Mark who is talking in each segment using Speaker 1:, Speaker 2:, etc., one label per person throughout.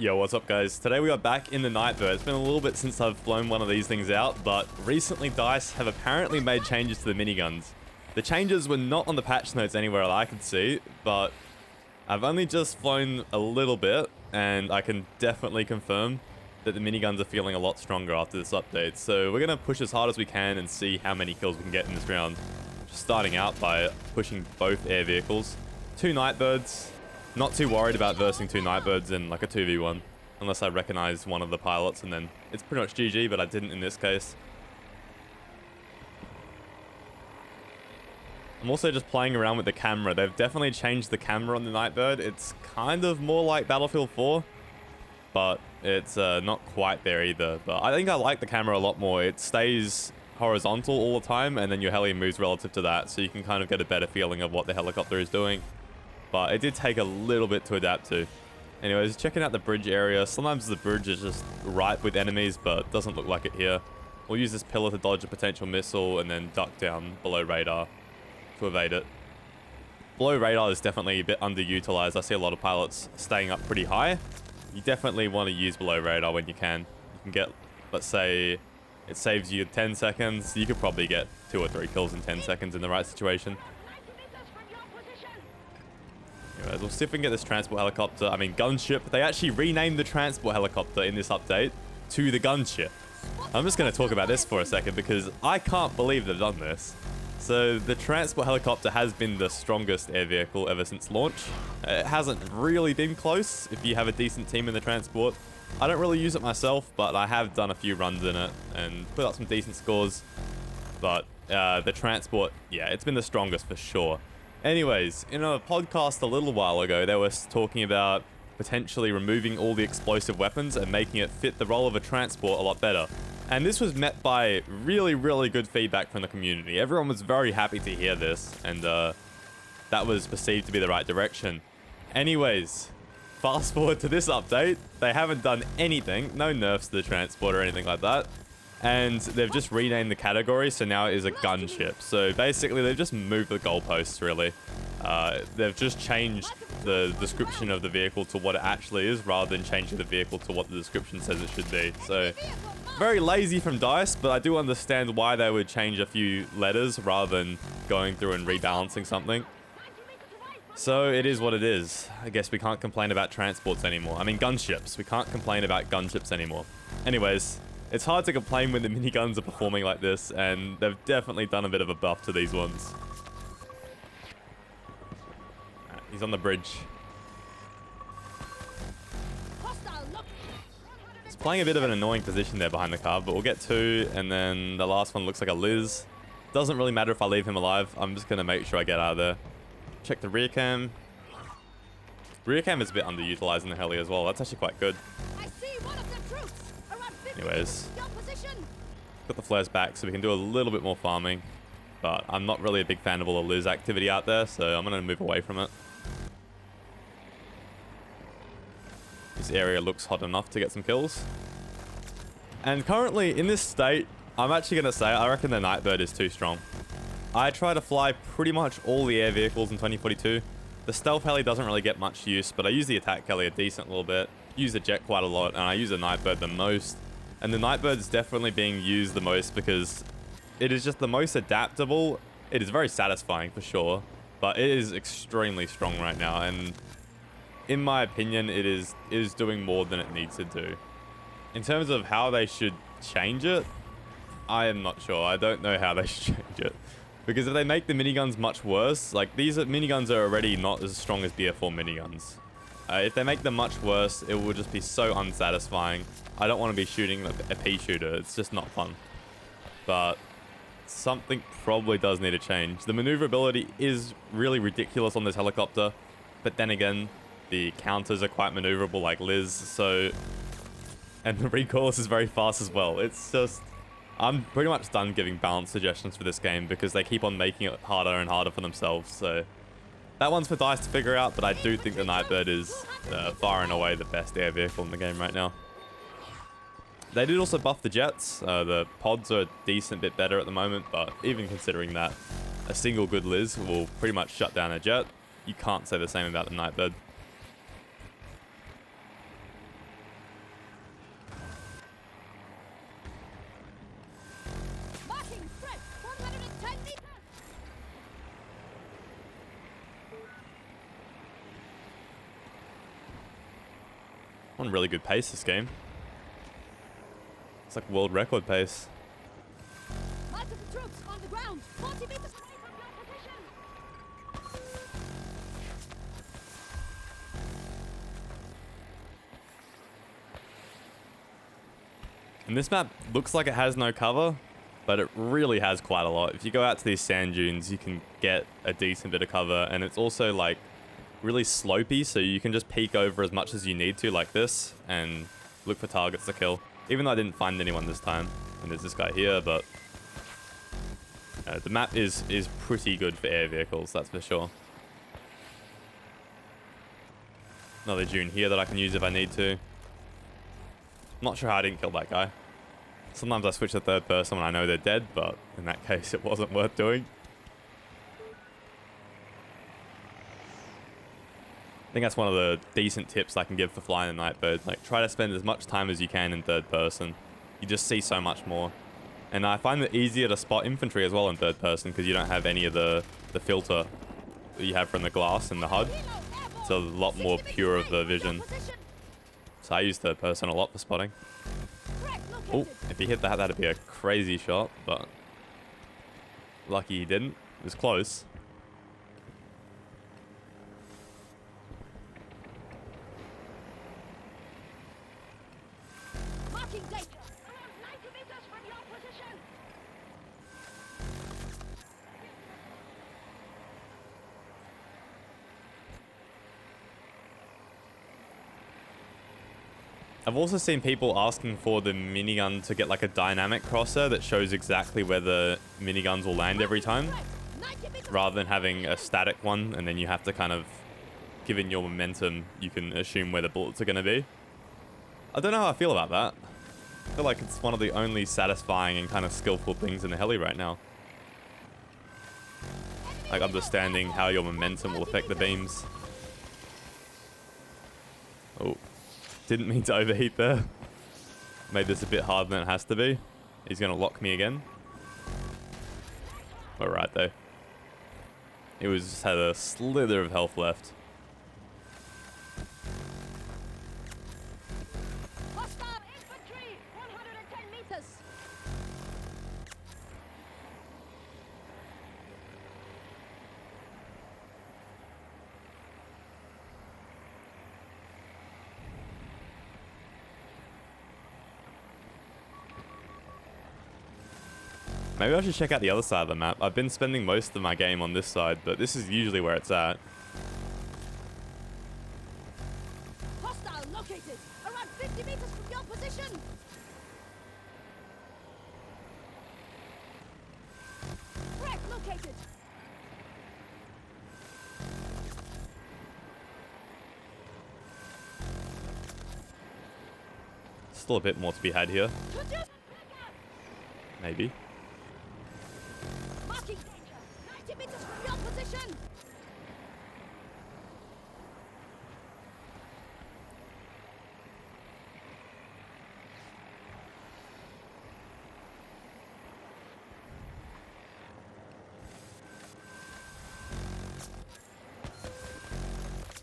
Speaker 1: Yo, what's up guys? Today we are back in the Nightbird. It's been a little bit since I've flown one of these things out, but recently DICE have apparently made changes to the miniguns. The changes were not on the patch notes anywhere I could see, but I've only just flown a little bit, and I can definitely confirm that the miniguns are feeling a lot stronger after this update. So we're going to push as hard as we can and see how many kills we can get in this round. Just starting out by pushing both air vehicles. 2 Nightbirds. Not too worried about versing 2 Nightbirds in like a 2v1, unless I recognize one of the pilots, and then it's pretty much GG, but I didn't in this case. I'm also just playing around with the camera. They've definitely changed the camera on the Nightbird. It's kind of more like Battlefield 4, but it's not quite there either. But I think I like the camera a lot more. It stays horizontal all the time, and then your heli moves relative to that, so you can kind of get a better feeling of what the helicopter is doing. But it did take a little bit to adapt to. Anyways, checking out the bridge area. Sometimes the bridge is just ripe with enemies, but doesn't look like it here. We'll use this pillar to dodge a potential missile and then duck down below radar to evade it. Below radar is definitely a bit underutilized. I see a lot of pilots staying up pretty high. You definitely want to use below radar when you can. You can get, let's say, it saves you 10 seconds. You could probably get 2 or 3 kills in 10 seconds in the right situation. Anyways, we'll see if we can get this transport helicopter. I mean, Gunship. They actually renamed the transport helicopter in this update to the Gunship. I'm just going to talk about this for a second because I can't believe they've done this. So the transport helicopter has been the strongest air vehicle ever since launch. It hasn't really been close if you have a decent team in the transport. I don't really use it myself, but I have done a few runs in it and put up some decent scores. But the transport, yeah, it's been the strongest for sure. Anyways, in a podcast a little while ago, they were talking about potentially removing all the explosive weapons and making it fit the role of a transport a lot better. And this was met by really, really good feedback from the community. Everyone was very happy to hear this, and that was perceived to be the right direction. Anyways, fast forward to this update. They haven't done anything, no nerfs to the transport or anything like that. And they've just renamed the category, so now it is a gunship. So basically, they've just moved the goalposts, really. They've just changed the description of the vehicle to what it actually is, rather than changing the vehicle to what the description says it should be. So, very lazy from DICE, but I do understand why they would change a few letters rather than going through and rebalancing something. So, it is what it is. I guess we can't complain about transports anymore. I mean, gunships. We can't complain about gunships anymore. Anyways, it's hard to complain when the miniguns are performing like this, and they've definitely done a bit of a buff to these ones. He's on the bridge. He's playing a bit of an annoying position there behind the car, but we'll get 2, and then the last one looks like a Liz. Doesn't really matter if I leave him alive. I'm just going to make sure I get out of there. Check the rear cam. Rear cam is a bit underutilized in the heli as well. That's actually quite good. Anyways, got the flares back so we can do a little bit more farming, but I'm not really a big fan of all the Liz activity out there, so I'm going to move away from it. This area looks hot enough to get some kills. And currently, in this state, I'm actually going to say I reckon the Nightbird is too strong. I try to fly pretty much all the air vehicles in 2042. The stealth heli doesn't really get much use, but I use the attack heli a decent little bit. Use the jet quite a lot, and I use the Nightbird the most. And the Nightbird is definitely being used the most because it is just the most adaptable. It is very satisfying for sure, but it is extremely strong right now. And in my opinion, it is doing more than it needs to do. In terms of how they should change it, I am not sure. I don't know how they should change it. Because if they make the miniguns much worse, like these miniguns are already not as strong as BF4 miniguns. If they make them much worse, it will just be so unsatisfying. I don't want to be shooting a pea shooter. It's just not fun. But something probably does need to change. The maneuverability is really ridiculous on this helicopter. But then again, the counters are quite maneuverable like Liz. So, and the recoil is very fast as well. It's just, I'm pretty much done giving balance suggestions for this game because they keep on making it harder and harder for themselves. So that one's for DICE to figure out, but I do think the Nightbird is far and away the best air vehicle in the game right now. They did also buff the jets. The pods are a decent bit better at the moment, but even considering that, a single good Liz will pretty much shut down a jet. You can't say the same about the Nightbird. On really good pace this game. It's like world record pace.
Speaker 2: Multiple troops on the ground. 40 meters away from your position.
Speaker 1: And this map looks like it has no cover, but it really has quite a lot. If you go out to these sand dunes, you can get a decent bit of cover, and it's also like really slopey, so you can just peek over as much as you need to like this and look for targets to kill. Even though I didn't find anyone this time, and there's this guy here, but the map is pretty good for air vehicles, that's for sure. Another dune here that I can use if I need to. Not sure how I didn't kill that guy. Sometimes I switch to third person when I know they're dead, but in that case it wasn't worth doing. I think that's one of the decent tips I can give for flying a Nightbird. Like, try to spend as much time as you can in third person. You just see so much more. And I find it easier to spot infantry as well in third person because you don't have any of the filter that you have from the glass and the HUD. It's a lot more pure of the vision. So I use third person a lot for spotting. Oh, if he hit that, that'd be a crazy shot, but lucky he didn't. It was close.
Speaker 2: Marking data. Around 90 meters from your position.
Speaker 1: I've also seen people asking for the minigun to get like a dynamic crosser that shows exactly where the miniguns will land every time, rather than having a static one and then you have to kind of, given your momentum, you can assume where the bullets are going to be. I don't know how I feel about that. I feel like it's one of the only satisfying and kind of skillful things in the heli right now. Like understanding how your momentum will affect the beams. Oh. Didn't mean to overheat there. Made this a bit harder than it has to be. He's going to lock me again. Alright though. He was just had a slither of health left.
Speaker 2: Hostile infantry, 110 meters.
Speaker 1: Maybe I should check out the other side of the map. I've been spending most of my game on this side, but this is usually where it's at.
Speaker 2: Hostile located, around 50 meters from your position. Wreck located.
Speaker 1: Still a bit more to be had here. Maybe.
Speaker 2: Marking danger, 90 meters from your position.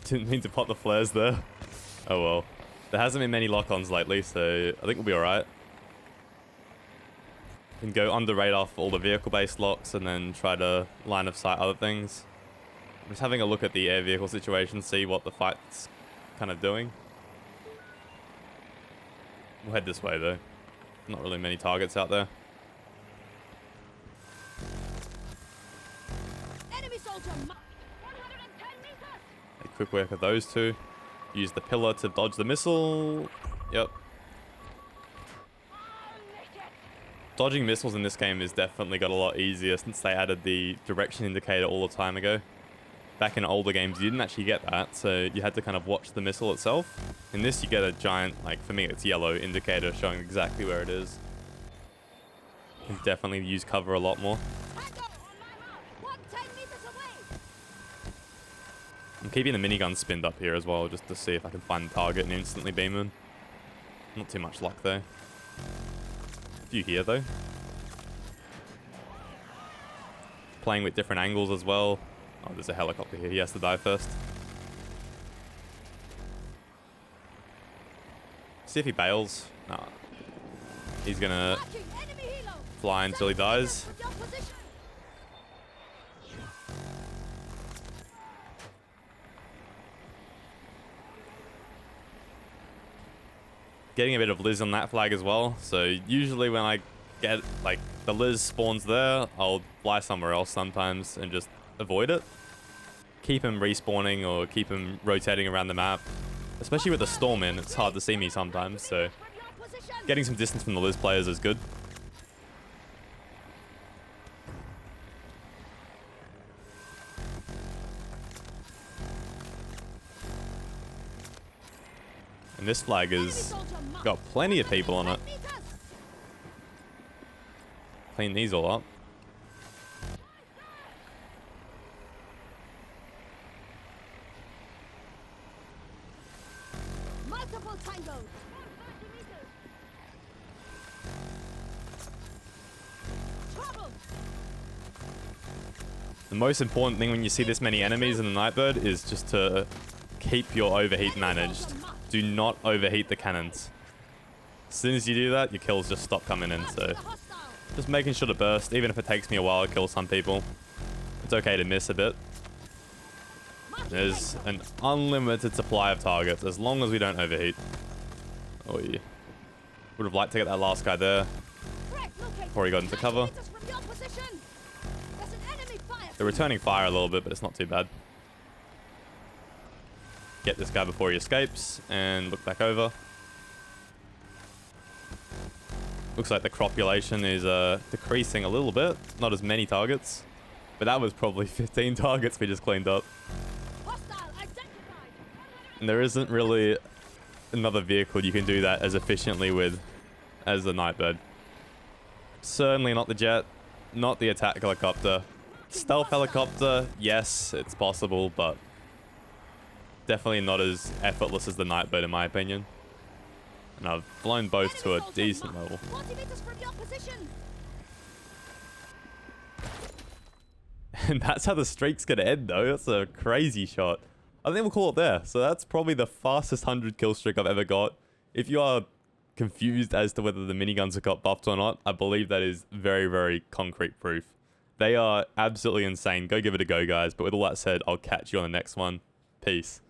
Speaker 1: Didn't mean to pop the flares there. Oh well. There hasn't been many lock-ons lately, so I think we'll be alright. Can go under radar for all the vehicle-based locks and then try to line of sight other things. I'm just having a look at the air vehicle situation, see what the fight's kind of doing. We'll head this way though. Not really many targets out there.
Speaker 2: Enemy soldier marked, 110 meters.
Speaker 1: A quick work of those two. Use the pillar to dodge the missile. Yep. Dodging missiles in this game has definitely got a lot easier since they added the direction indicator all the time ago. Back in older games, you didn't actually get that, so you had to kind of watch the missile itself. In this, you get a giant, like for me, it's yellow indicator showing exactly where it is. You can definitely use cover a lot more.
Speaker 2: Tango on my mark, 110 meters away.
Speaker 1: I'm keeping the minigun spinned up here as well, just to see if I can find the target and instantly beam them. Not too much luck though. A few here though. Playing with different angles as well. Oh, there's a helicopter here. He has to die first. See if he bails. Nah. He's gonna
Speaker 2: Marking enemy helo.
Speaker 1: fly until he dies.
Speaker 2: With your position.
Speaker 1: Getting a bit of Liz on that flag as well. So usually when I get like the Liz spawns there, I'll fly somewhere else sometimes and just avoid it. Keep him respawning or keep him rotating around the map. Especially with the storm in, it's hard to see me sometimes, so
Speaker 2: From your position.
Speaker 1: getting some distance from the Liz players is good. And this flag
Speaker 2: Enemy
Speaker 1: has
Speaker 2: soldier marked.
Speaker 1: got plenty of people on it.
Speaker 2: 5 meters.
Speaker 1: Clean these all up.
Speaker 2: Multiple tangos. Trouble.
Speaker 1: The most important thing when you see this many enemies in the Nightbird is just to keep your overheat managed. Do not overheat the cannons. As soon as you do that, your kills just stop coming in, so
Speaker 2: The hostile.
Speaker 1: just making sure to burst, even if it takes me a while to kill some people. It's okay to miss a bit.
Speaker 2: Marking
Speaker 1: There's
Speaker 2: tango.
Speaker 1: an unlimited supply of targets, as long as we don't overheat. Oh, yeah. Would have liked to get that last guy there
Speaker 2: Threat located.
Speaker 1: before he got into
Speaker 2: 90
Speaker 1: cover.
Speaker 2: meters from your position. There's an enemy fire.
Speaker 1: They're returning fire a little bit, but it's not too bad. Get this guy before he escapes, and look back over. Looks like the cropulation is decreasing a little bit. Not as many targets. But that was probably 15 targets we just cleaned up.
Speaker 2: Hostile identified.
Speaker 1: And there isn't really another vehicle you can do that as efficiently with as the Nightbird. Certainly not the jet, not the attack helicopter. Stealth helicopter, yes, it's possible, but definitely not as effortless as the Nightbird in my opinion. And I've flown both to a
Speaker 2: Enemy soldier
Speaker 1: decent
Speaker 2: marked.
Speaker 1: level.
Speaker 2: 40 meters from your position.
Speaker 1: And that's how the streak's gonna end though. That's a crazy shot. I think we'll call it there. So that's probably the fastest 100 kill streak I've ever got. If you are confused as to whether the miniguns have got buffed or not, I believe that is very, very concrete proof. They are absolutely insane. Go give it a go, guys. But with all that said, I'll catch you on the next one. Peace.